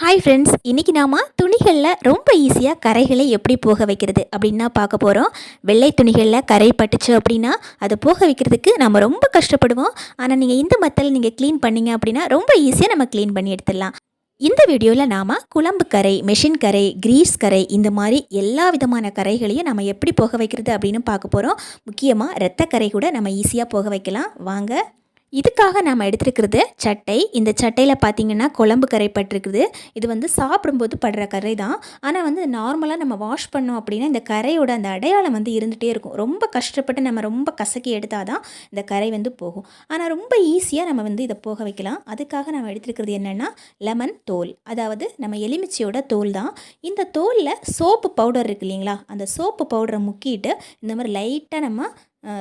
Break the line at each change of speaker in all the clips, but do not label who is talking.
Hi friends, இன்றைக்கி நாம் துணிகளில் ரொம்ப ஈஸியாக கரைகளை எப்படி போக வைக்கிறது அப்படின்னு தான் பார்க்க போகிறோம். வெள்ளை துணிகளில் கரை பட்டுச்சு அப்படின்னா அதை போக வைக்கிறதுக்கு நம்ம ரொம்ப கஷ்டப்படுவோம். ஆனால் நீங்கள் இந்த மெத்தடில் நீங்கள் க்ளீன் பண்ணிங்க அப்படின்னா ரொம்ப ஈஸியாக நம்ம க்ளீன் பண்ணி எடுத்துடலாம். இந்த வீடியோவில் நாம் குழம்பு கரை, மெஷின் கரை, கிரீஸ் கரை, இந்த மாதிரி எல்லா விதமான கரைகளையும் நம்ம எப்படி போக வைக்கிறது அப்படின்னு பார்க்க போகிறோம். முக்கியமாக இரத்த கரை கூட நம்ம ஈஸியாக போக வைக்கலாம். வாங்க. இதுக்காக நாம் எடுத்துருக்கிறது சட்டை. இந்த சட்டையில் பார்த்திங்கன்னா குழம்பு கரை பட்டிருக்குது. இது சாப்பிடும்போது படுற கரை தான். ஆனால் நார்மலாக நம்ம வாஷ் பண்ணோம் அப்படின்னா இந்த கரையோட அந்த அடையாளம் இருந்துகிட்டே இருக்கும். ரொம்ப கஷ்டப்பட்டு நம்ம ரொம்ப கசக்கி எடுத்தால் தான் இந்த கரை போகும். ஆனால் ரொம்ப ஈஸியாக நம்ம இதை போக வைக்கலாம். அதுக்காக நம்ம எடுத்துருக்கிறது என்னென்னா லெமன் தோல், அதாவது நம்ம எலுமிச்சையோட தோல் தான். இந்த தோலில் சோப்பு பவுடர் இருக்குது இல்லைங்களா, அந்த சோப்பு பவுடரை முக்கிட்டு இந்த மாதிரி லைட்டாக நம்ம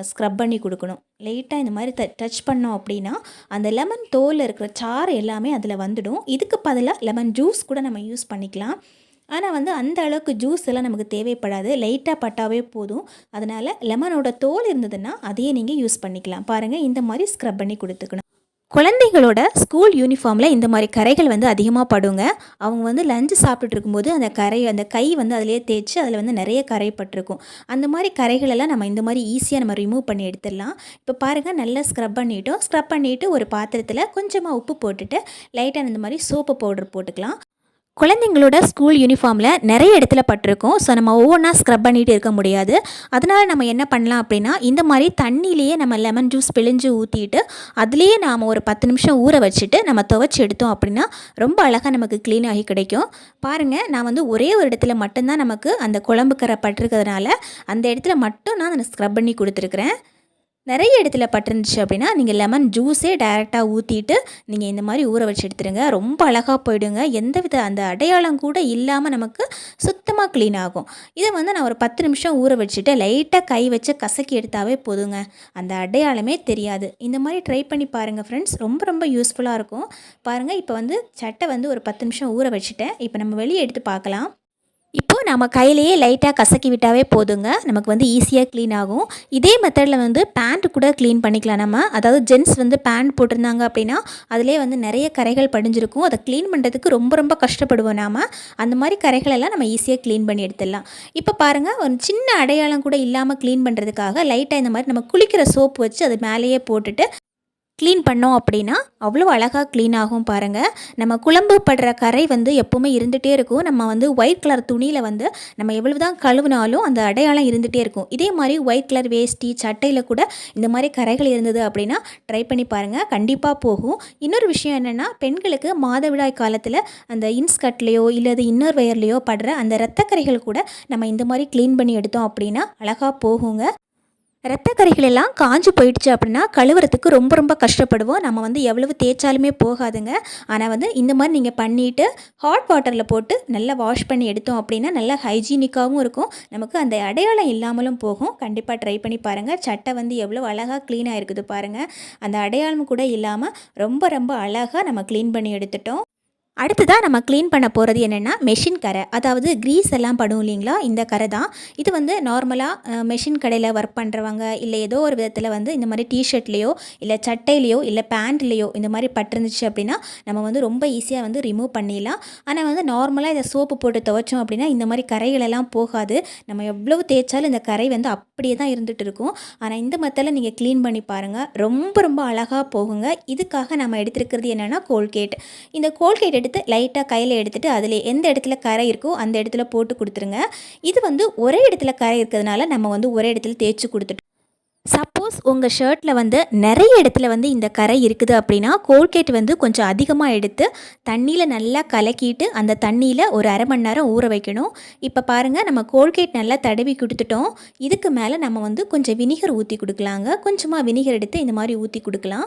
ஸ்க்ரப் பண்ணி கொடுக்கணும். லைட்டாக இந்த மாதிரி டச் பண்ணோம் அப்படின்னா அந்த லெமன் தோலில் இருக்கிற சாறு எல்லாமே அதில் வந்துடும். இதுக்கு பதிலாக லெமன் ஜூஸ் கூட நம்ம யூஸ் பண்ணிக்கலாம். ஆனால் அந்த அளவுக்கு ஜூஸ் எல்லாம் நமக்கு தேவைப்படாது. லைட்டாக பட்டாவே போதும். அதனால் லெமனோட தோல் இருந்ததுன்னா அதையே நீங்கள் யூஸ் பண்ணிக்கலாம். பாருங்கள், இந்த மாதிரி ஸ்க்ரப் பண்ணி கொடுத்துக்கணும். குழந்தைங்களோட ஸ்கூல் யூனிஃபார்மில் இந்த மாதிரி கரைகள் அதிகமாக படுங்க. அவங்க லஞ்சு சாப்பிட்டுட்டு இருக்கும்போது அந்த கை அதிலே தேய்ச்சி அதில் நிறைய கரை பட்டிருக்கும். அந்த மாதிரி கரைகளெல்லாம் நம்ம இந்த மாதிரி ஈஸியாக நம்ம ரிமூவ் பண்ணி எடுத்துடலாம். இப்போ பாருங்கள், நல்லா ஸ்க்ரப் பண்ணிவிட்டு ஒரு பாத்திரத்தில் கொஞ்சமாக உப்பு போட்டுட்டு லைட்டாக இந்த மாதிரி சோப்பு பவுடர் போட்டுக்கலாம். குழந்தைங்களோட ஸ்கூல் யூனிஃபார்மில் நிறைய இடத்துல பட்டிருக்கும். ஸோ நம்ம ஒவ்வொன்றா ஸ்க்ரப் பண்ணிகிட்டு இருக்க முடியாது. அதனால் நம்ம என்ன பண்ணலாம் அப்படின்னா, இந்த மாதிரி தண்ணியிலேயே நம்ம லெமன் ஜூஸ் பிழிஞ்சு ஊற்றிட்டு அதுலேயே நாம் ஒரு 10 நிமிஷம் ஊற வச்சுட்டு நம்ம துவைச்சி எடுத்தோம் அப்படின்னா ரொம்ப அழகாக நமக்கு க்ளீன் ஆகி கிடைக்கும். பாருங்கள், நான் ஒரே ஒரு இடத்துல மட்டும்தான் நமக்கு அந்த குழம்பு கரை பட்டிருக்கிறதுனால அந்த இடத்துல மட்டும் நான் ஸ்க்ரப் பண்ணி கொடுத்துருக்குறேன். நிறைய இடத்துல பட்டிருந்துச்சு அப்படின்னா நீங்கள் லெமன் ஜூஸே டைரெக்டாக ஊற்றிட்டு நீங்கள் இந்த மாதிரி ஊற வச்சு எடுத்துடுங்க. ரொம்ப அழகாக போயிடுங்க. எந்தவித அந்த அடையாளம் கூட இல்லாமல் நமக்கு சுத்தமாக க்ளீன் ஆகும். இதை நான் ஒரு 10 நிமிஷம் ஊற வச்சுட்டு லைட்டாக கை வச்சு கசக்கி எடுத்தாவே போதுங்க. அந்த அடையாளமே தெரியாது. இந்த மாதிரி ட்ரை பண்ணி பாருங்கள் ஃப்ரெண்ட்ஸ். ரொம்ப ரொம்ப யூஸ்ஃபுல்லாக இருக்கும். பாருங்கள், இப்போ சட்டை ஒரு 10 நிமிஷம் ஊற வச்சுட்டேன். இப்போ நம்ம வெளியே எடுத்து பார்க்கலாம். இப்போது நம்ம கையிலேயே லைட்டாக கசக்கி விட்டாவே போதுங்க. நமக்கு ஈஸியாக க்ளீன் ஆகும். இதே மெத்தடில் பேண்ட் கூட க்ளீன் பண்ணிக்கலாம் நம்ம. அதாவது ஜென்ஸ் பேண்ட் போட்டிருந்தாங்க அப்படின்னா அதிலே நிறைய கரைகள் படிஞ்சிருக்கும். அதை க்ளீன் பண்ணுறதுக்கு ரொம்ப ரொம்ப கஷ்டப்படுவோம் நாம். அந்த மாதிரி கரைகளெல்லாம் நம்ம ஈஸியாக க்ளீன் பண்ணி எடுத்துடலாம். இப்போ பாருங்கள், ஒரு சின்ன அடையாளம் கூட இல்லாமல் க்ளீன் பண்ணுறதுக்காக லைட்டாக இந்த மாதிரி நம்ம குளிக்கிற சோப்பு வச்சு அது மேலேயே போட்டுட்டு க்ளீன் பண்ணோம் அப்படின்னா அவ்வளோ அழகாக க்ளீன் ஆகும். பாருங்கள், நம்ம குழம்பு படுற கரை எப்போவுமே இருந்துகிட்டே இருக்கும். நம்ம ஒயிட் கலர் துணியில் நம்ம எவ்வளவு தான் கழுவினாலும் அந்த அடையாளம் இருந்துகிட்டே இருக்கும். இதே மாதிரி ஒயிட் கலர் வேஷ்டி சட்டையில் கூட இந்த மாதிரி கரைகள் இருந்தது அப்படின்னா ட்ரை பண்ணி பாருங்கள், கண்டிப்பாக போகும். இன்னொரு விஷயம் என்னென்னா, பெண்களுக்கு மாதவிடாய் காலத்தில் அந்த இன்ஸ்கட்லேயோ இல்லது இன்னர் வயர்லேயோ படுற அந்த இரத்தக்கரைகள் கூட நம்ம இந்த மாதிரி க்ளீன் பண்ணி எடுத்தோம் அப்படின்னா அழகாக போகுங்க. இரத்தக்கரைகள் எல்லாம் காஞ்சு போயிடுச்சு அப்படின்னா கழுவுறதுக்கு ரொம்ப ரொம்ப கஷ்டப்படுவோம். நம்ம எவ்வளவு தேய்ச்சாலுமே போகாதுங்க. ஆனால் இந்த மாதிரி நீங்கள் பண்ணிவிட்டு ஹாட் வாட்டரில் போட்டு நல்லா வாஷ் பண்ணி எடுத்தோம் அப்படின்னா நல்லா ஹைஜீனிக்காகவும் இருக்கும். நமக்கு அந்த அடையாளம் இல்லாமலும் போகும். கண்டிப்பாக ட்ரை பண்ணி பாருங்கள். சட்டை எவ்வளோ அழகாக க்ளீனாக இருக்குது பாருங்கள். அந்த அடையாளம் கூட இல்லாமல் ரொம்ப ரொம்ப அழகாக நம்ம க்ளீன் பண்ணி எடுத்துட்டோம். அடுத்ததாக நம்ம க்ளீன் பண்ண போகிறது என்னென்னா மெஷின் கரை, அதாவது க்ரீஸ் எல்லாம் படும் இல்லைங்களா, இந்த கரை தான். இது நார்மலாக மெஷின் கடையில் ஒர்க் பண்ணுறவங்க இல்லை ஏதோ ஒரு விதத்தில் இந்த மாதிரி டிஷர்ட்லேயோ இல்லை சட்டையிலையோ இல்லை பேண்ட்லேயோ இந்த மாதிரி பட்டிருந்துச்சு அப்படின்னா நம்ம ரொம்ப ஈஸியாக ரிமூவ் பண்ணிடலாம். ஆனால் நார்மலாக இதை சோப்பு போட்டு துவைச்சோம் அப்படின்னா இந்த மாதிரி கரைகளெல்லாம் போகாது. நம்ம எவ்வளவு தேய்ச்சாலும் இந்த கரை அப்படியே தான் இருந்துகிட்டு இருக்கும். ஆனால் இந்த மெத்தடில் நீங்கள் க்ளீன் பண்ணி பாருங்கள், ரொம்ப ரொம்ப அழகாக போகுங்க. இதுக்காக நம்ம எடுத்துருக்கிறது என்னென்னா கோல்கேட். இந்த கோல்கேட் எடுத்து லைட்டாக கையில் எடுத்துகிட்டு அதில் எந்த இடத்துல கரை இருக்கோ அந்த இடத்துல போட்டு கொடுத்துருங்க. இது ஒரே இடத்துல கரை இருக்கிறதுனால நம்ம ஒரே இடத்துல தேய்ச்சி கொடுத்துட்டு, சப்போஸ் உங்கள் ஷர்ட்டில் நிறைய இடத்துல இந்த கரை இருக்குது அப்படின்னா கோல்கேட் கொஞ்சம் அதிகமாக எடுத்து தண்ணியில் நல்லா கலக்கிட்டு அந்த தண்ணியில் ஒரு அரை மணி நேரம் ஊற வைக்கணும். இப்போ பாருங்கள், நம்ம கோல்கேட் நல்லா தடவி கொடுத்துட்டோம். இதுக்கு மேலே நம்ம கொஞ்சம் வினிகர் ஊற்றி கொடுக்கலாங்க. கொஞ்சமாக வினிகர் எடுத்து இந்த மாதிரி ஊற்றி கொடுக்கலாம்.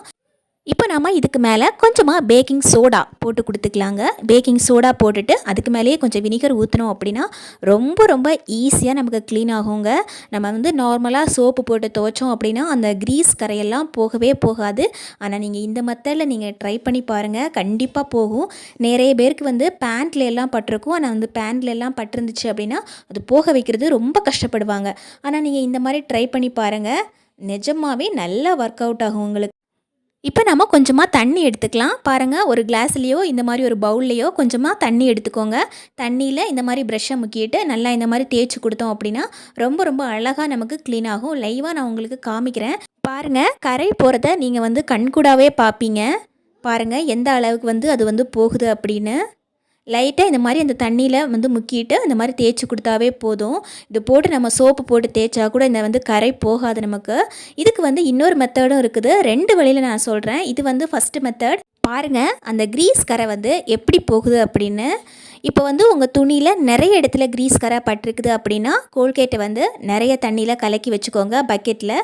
இப்போ நம்ம இதுக்கு மேலே கொஞ்சமாக பேக்கிங் சோடா போட்டு கொடுத்துக்கலாங்க. பேக்கிங் சோடா போட்டுட்டு அதுக்கு மேலேயே கொஞ்சம் வினிகர் ஊற்றினோம் அப்படின்னா ரொம்ப ரொம்ப ஈஸியாக நமக்கு க்ளீன் ஆகுங்க. நம்ம நார்மலாக சோப்பு போட்டு துவைச்சோம் அப்படின்னா அந்த க்ரீஸ் கரையெல்லாம் போகவே போகாது. ஆனால் நீங்கள் இந்த மெத்தடில் நீங்கள் ட்ரை பண்ணி பாருங்கள், கண்டிப்பாக போகும். நிறைய பேருக்கு பேண்ட்ல எல்லாம் பட்டிருக்கும். ஆனால் பேண்ட்ல எல்லாம் பட்டிருந்துச்சு அப்படின்னா அது போக வைக்கிறது ரொம்ப கஷ்டப்படுவாங்க. ஆனால் நீங்கள் இந்த மாதிரி ட்ரை பண்ணி பாருங்கள், நிஜமாகவே நல்லா ஒர்க் அவுட் ஆகும் உங்களுக்கு. இப்போ நம்ம கொஞ்சமாக தண்ணி எடுத்துக்கலாம். பாருங்கள், ஒரு கிளாஸ்லேயோ இந்த மாதிரி ஒரு பவுல்லையோ கொஞ்சமாக தண்ணி எடுத்துக்கோங்க. தண்ணியில் இந்த மாதிரி ப்ரஷ்ஷை முக்கிட்டு நல்லா இந்த மாதிரி தேய்ச்சி கொடுத்தோம் அப்படின்னா ரொம்ப ரொம்ப அழகாக நமக்கு க்ளீன் ஆகும். லைவாக நான் உங்களுக்கு காமிக்கிறேன். பாருங்கள், கரை போகிறத நீங்கள் வந்து கண்கூடாவே பார்ப்பீங்க. பாருங்கள் எந்த அளவுக்கு வந்து அது வந்து போகுது அப்படின்னு. லைட்டாக இந்த மாதிரி அந்த தண்ணியில் வந்து முக்கிட்டு இந்த மாதிரி தேய்ச்சி கொடுத்தாவே போதும். இது போட்டு நம்ம சோப்பு போட்டு தேய்ச்சா கூட இந்த வந்து கரை போகாது நமக்கு. இதுக்கு வந்து இன்னொரு மெத்தடும் இருக்குது. 2 வழியில் நான் சொல்கிறேன். இது வந்து ஃபஸ்ட்டு மெத்தட். பாருங்கள் அந்த க்ரீஸ் கரை வந்து எப்படி போகுது அப்படின்னு. இப்போ வந்து உங்கள் துணியில் நிறைய இடத்துல க்ரீஸ் கரை பட்டிருக்குது அப்படின்னா கோல்கேட்டை வந்து நிறைய தண்ணியில் கலக்கி வச்சுக்கோங்க. பக்கெட்டில்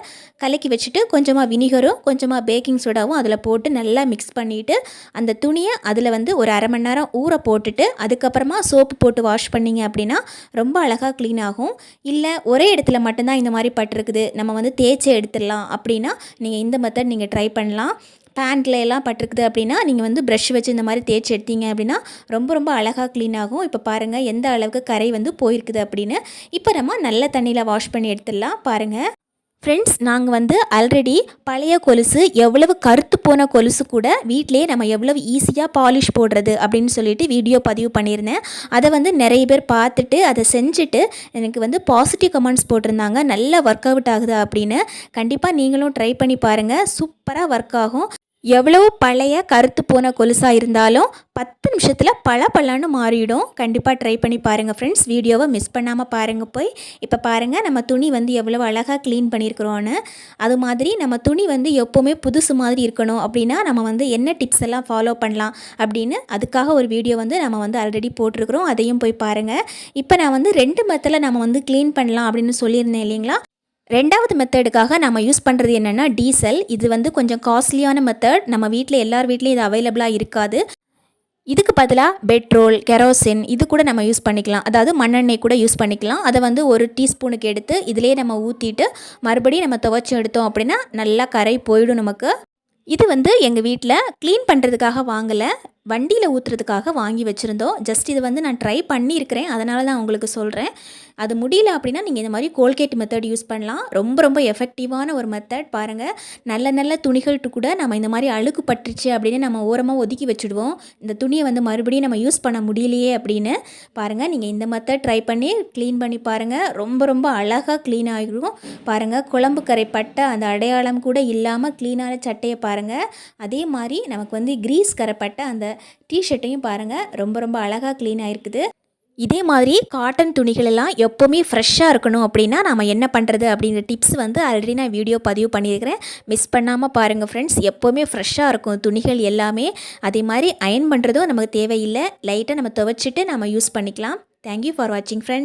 கலக்கி வச்சுட்டு கொஞ்சமாக வினிகரும் கொஞ்சமாக பேக்கிங் சோடாவும் அதில் போட்டு நல்லா மிக்ஸ் பண்ணிவிட்டு அந்த துணியை அதில் வந்து ஒரு அரை மணி நேரம் ஊற போட்டுட்டு அதுக்கப்புறமா சோப்பு போட்டு வாஷ் பண்ணிங்க அப்படின்னா ரொம்ப அழகாக க்ளீன் ஆகும். இல்லை ஒரே இடத்துல மட்டும்தான் இந்த மாதிரி பட்டிருக்குது, நம்ம வந்து தேய்ச்சி எடுத்துடலாம் அப்படின்னா நீங்கள் இந்த மெத்தட் நீங்கள் ட்ரை பண்ணலாம். பேண்ட்டில் எல்லாம் பட்டிருக்குது அப்படின்னா நீங்கள் வந்து ப்ரஷ் வச்சு இந்த மாதிரி தேய்ச்சி எடுத்தீங்க அப்படின்னா ரொம்ப ரொம்ப அழகாக க்ளீன் ஆகும். இப்போ பாருங்கள் எந்த அளவுக்கு கரை வந்து போயிருக்குது அப்படின்னு. இப்போ நம்ம நல்ல தண்ணியில் வாஷ் பண்ணி எடுத்துடலாம். பாருங்கள் ஃப்ரெண்ட்ஸ், நாங்கள் வந்து ஆல்ரெடி பழைய கொலுசு, எவ்வளவு கருத்து போன கொலுசு கூட வீட்டிலேயே நம்ம எவ்வளவு ஈஸியாக பாலிஷ் போடுறது அப்படின்னு சொல்லிட்டு வீடியோ பதிவு பண்ணியிருந்தேன். அதை வந்து நிறைய பேர் பார்த்துட்டு அதை செஞ்சுட்டு எனக்கு வந்து பாசிட்டிவ் கமெண்ட்ஸ் போட்டிருந்தாங்க. நல்லா ஒர்க் அவுட் ஆகுது அப்படின்னு. கண்டிப்பாக நீங்களும் ட்ரை பண்ணி பாருங்கள். சூப்பராக ஒர்க் ஆகும். எவ்வளவு பழைய கருத்து போன கொலுசாக இருந்தாலும் 10 நிமிஷத்தில் பளபளன்னு மாறிடும். கண்டிப்பாக ட்ரை பண்ணி பாருங்கள் ஃப்ரெண்ட்ஸ். வீடியோவை மிஸ் பண்ணாமல் பாருங்கள் போய். இப்போ பாருங்கள் நம்ம துணி வந்து எவ்வளவு அழகாக க்ளீன் பண்ணியிருக்கிறோன்னு. அது மாதிரி நம்ம துணி வந்து எப்போவுமே புதுசு மாதிரி இருக்கணும் அப்படின்னா நம்ம வந்து என்ன டிப்ஸ் எல்லாம் ஃபாலோ பண்ணலாம் அப்படின்னு அதுக்காக ஒரு வீடியோ வந்து நம்ம வந்து ஆல்ரெடி போட்டிருக்கிறோம். அதையும் போய் பாருங்கள். இப்போ நான் வந்து 2 மெத்தடில் நம்ம வந்து க்ளீன் பண்ணலாம் அப்படின்னு சொல்லியிருந்தேன் இல்லைங்களா. 2வது மெத்தடுக்காக நம்ம யூஸ் பண்ணுறது என்னென்னா டீசல். இது வந்து கொஞ்சம் காஸ்ட்லியான மெத்தட். நம்ம வீட்டில் எல்லார் வீட்லேயும் இது அவைலபிளாக இருக்காது. இதுக்கு பதிலாக பெட்ரோல், கெரோசின் இது கூட நம்ம யூஸ் பண்ணிக்கலாம். அதாவது மண்ணெண்ணெய் கூட யூஸ் பண்ணிக்கலாம். அதை வந்து 1 டீஸ்பூனுக்கு எடுத்து இதிலே நம்ம ஊற்றிட்டு மறுபடியும் நம்ம துவைச்சி எடுத்தோம் அப்படின்னா நல்லா கரை போயிடும் நமக்கு. இது வந்து எங்கள் வீட்டில் க்ளீன் பண்ணுறதுக்காக வாங்கலை, வண்டியில் ஊற்றுறதுக்காக வாங்கி வச்சுருந்தோம். ஜஸ்ட் இது வந்து நான் ட்ரை பண்ணியிருக்கிறேன், அதனால தான் உங்களுக்கு சொல்கிறேன். அது முடியல அப்படின்னா நீங்கள் இந்த மாதிரி கோல்கேட் மெத்தட் யூஸ் பண்ணலாம். ரொம்ப ரொம்ப எஃபெக்டிவான ஒரு மெத்தட். பாருங்கள், நல்ல நல்ல துணிகள்ட்டு கூட நம்ம இந்த மாதிரி அழுக்கு பட்டுருச்சு அப்படின்னு நம்ம ஓரமாக ஒதுக்கி வச்சுடுவோம். இந்த துணியை வந்து மறுபடியும் நம்ம யூஸ் பண்ண முடியலையே அப்படின்னு. பாருங்கள், நீங்கள் இந்த மெத்தட் ட்ரை பண்ணி க்ளீன் பண்ணி பாருங்கள். ரொம்ப ரொம்ப அழகாக க்ளீன் ஆகிடும். பாருங்கள், குழம்பு கரை பட்ட அந்த அடையாளம் கூட இல்லாமல் க்ளீனான சட்டையை பாருங்கள். அதே மாதிரி நமக்கு வந்து க்ரீஸ் கரைப்பட்ட அந்த டிஷர்ட்டையும் பாருங்கள், ரொம்ப ரொம்ப அழகாக க்ளீன் ஆகிருக்குது. இதே மாதிரி காட்டன் துணிகள் எல்லாம் எப்போவுமே ஃப்ரெஷ்ஷாக இருக்கணும் அப்படின்னா நம்ம என்ன பண்ணுறது அப்படிங்கிற டிப்ஸ் வந்து ஆல்ரெடி நான் வீடியோ பதிவு பண்ணியிருக்கிறேன். மிஸ் பண்ணாமல் பாருங்கள் ஃப்ரெண்ட்ஸ். எப்போவுமே ஃப்ரெஷ்ஷாக இருக்கும் துணிகள் எல்லாமே. அதே மாதிரி அயர்ன் பண்ணுறதும் நமக்கு தேவையில்லை. லைட்டாக நம்ம துவைச்சிட்டு நம்ம யூஸ் பண்ணிக்கலாம். தேங்க்யூ ஃபார் வாட்சிங் ஃப்ரெண்ட்ஸ்.